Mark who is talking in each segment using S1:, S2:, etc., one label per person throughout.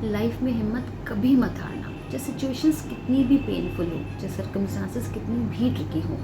S1: Life में हिम्मत कभी मत हारना। चाहे सिचुएशंस कितनी भी पेनफुल हो, चाहे सर्कमस्टांसेस कितनी भी ट्रिकी हो,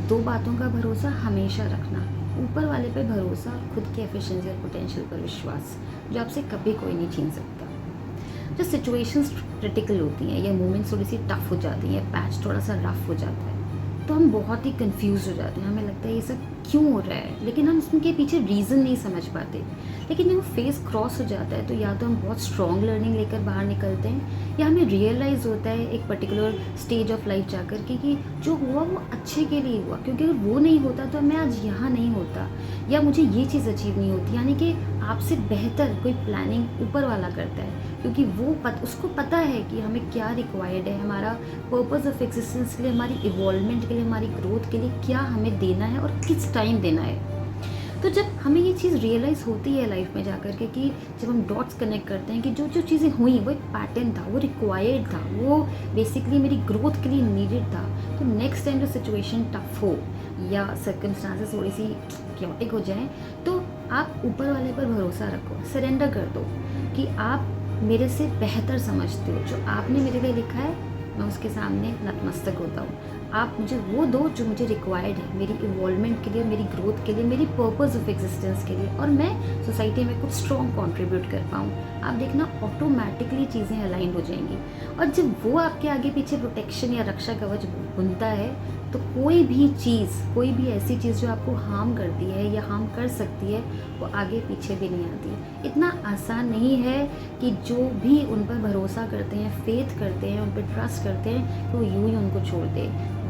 S1: दो बातों का भरोसा हमेशा रखना। ऊपर वाले पे भरोसा और खुद की एफिशिएंसी और पोटेंशियल पर विश्वास, जो आपसे कभी कोई नहीं छीन सकता। जो सिचुएशंस क्रिटिकल होती हैं या मोमेंट्स थोड़ी सी टफ हो जाती हैं, पैच थोड़ा सा रफ हो जाता है, तो हम बहुत ही कंफ्यूज हो जाते हैं। हमें लगता है ये सब क्यों हो रहा है, लेकिन हम उसके पीछे रीज़न नहीं समझ पाते। लेकिन जब वो फेस क्रॉस हो जाता है तो या तो हम बहुत स्ट्रॉन्ग लर्निंग लेकर बाहर निकलते हैं, या हमें रियलाइज़ होता है एक पर्टिकुलर स्टेज ऑफ लाइफ जाकर के कि जो हुआ वो अच्छे के लिए हुआ, क्योंकि अगर वो नहीं होता तो मैं आज यहाँ नहीं होता, या मुझे ये चीज़ अचीव नहीं होती। यानी कि आपसे बेहतर कोई प्लानिंग ऊपर वाला करता है, क्योंकि वो उसको पता है कि हमें क्या रिक्वायर्ड है, हमारा पर्पस ऑफ एग्जिस्टेंस के लिए, हमारी इवॉल्वमेंट के लिए, हमारी ग्रोथ के लिए क्या हमें देना है और किस टाइम देना है। तो जब हमें ये चीज़ रियलाइज़ होती है लाइफ में जाकर के, कि जब हम डॉट्स कनेक्ट करते हैं कि जो जो चीज़ें हुई वो एक पैटर्न था, वो रिक्वायर्ड था, वो बेसिकली मेरी ग्रोथ के लिए नीडेड था, तो नेक्स्ट टाइम जो सिचुएशन टफ हो या सर्कमस्टांसेस थोड़ी सी क्योटिक हो जाए, तो आप ऊपर वाले पर भरोसा रखो, सरेंडर कर दो कि आप मेरे से बेहतर समझते हो। जो आपने मेरे लिए लिखा है मैं उसके सामने नतमस्तक होता हूँ। आप मुझे वो दो जो मुझे रिक्वायर्ड है, मेरी इवॉल्वमेंट के लिए, मेरी ग्रोथ के लिए, मेरी पर्पस ऑफ एग्जिस्टेंस के लिए, और मैं सोसाइटी में कुछ स्ट्रॉन्ग कंट्रीब्यूट कर पाऊँ। आप देखना ऑटोमेटिकली चीज़ें अलाइंड हो जाएंगी। और जब वो आपके आगे पीछे प्रोटेक्शन या रक्षा कवच बुनता है, तो कोई भी चीज़, कोई भी ऐसी चीज़ जो आपको हार्म करती है या हार्म कर सकती है, वो आगे पीछे भी नहीं आती। इतना आसान नहीं है कि जो भी उन पर भरोसा करते हैं, फेथ करते हैं, उन पर ट्रस्ट करते हैं, तो यूँ ही उनको छोड़ दे।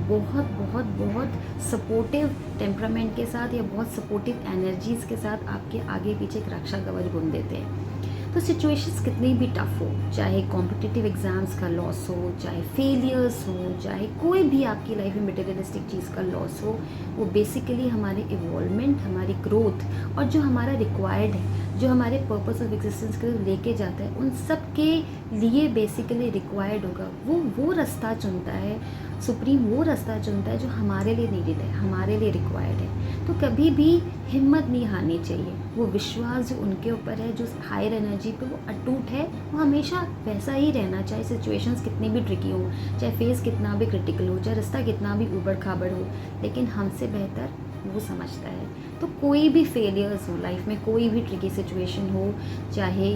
S1: बहुत बहुत बहुत सपोर्टिव टेम्परामेंट के साथ या बहुत सपोर्टिव एनर्जीज़ के साथ आपके आगे पीछे एक रक्षा कवच बुन देते हैं। तो सिचुएशंस कितनी भी टफ हो, चाहे कॉम्पिटिटिव एग्ज़ाम्स का लॉस हो, चाहे फेलियर्स हो, चाहे कोई भी आपकी लाइफ में मटेरियलिस्टिक चीज़ का लॉस हो, वो बेसिकली हमारे इवॉल्वमेंट, हमारी ग्रोथ और जो हमारा रिक्वायर्ड है, जो हमारे पर्पस ऑफ एग्जिस्टेंस के लिए लेके जाता है, उन सब के लिए बेसिकली रिक्वायर्ड होगा। वो रास्ता चुनता है सुप्रीम, वो रास्ता चुनता है जो हमारे लिए नीडेड है, हमारे लिए रिक्वायर्ड है। तो कभी भी हिम्मत नहीं हारनी चाहिए। वो विश्वास जो उनके ऊपर है, जो हायर एनर्जी पे वो अटूट है, वो हमेशा वैसा ही रहना, चाहे सिचुएशंस कितनी भी ट्रिकी हो, चाहे फेस कितना भी क्रिटिकल हो, चाहे रास्ता कितना भी ऊबड़ खाबड़ हो, लेकिन हमसे बेहतर वो समझता है। तो कोई भी फेलियर्स हो लाइफ में, कोई भी ट्रिकी सिचुएशन हो, चाहे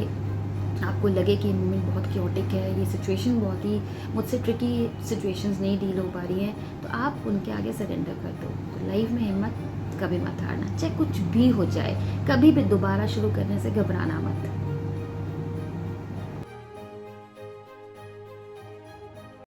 S1: आपको लगे कि ये मोमेंट बहुत क्योटिक है, ये सिचुएशन बहुत ही मुझसे ट्रिकी सिचुएशंस नहीं डील हो पा रही हैं, तो आप उनके आगे सरेंडर कर दो। तो लाइफ में हिम्मत कभी मत हारना, चाहे कुछ भी हो जाए, कभी भी दोबारा शुरू करने से घबराना मत।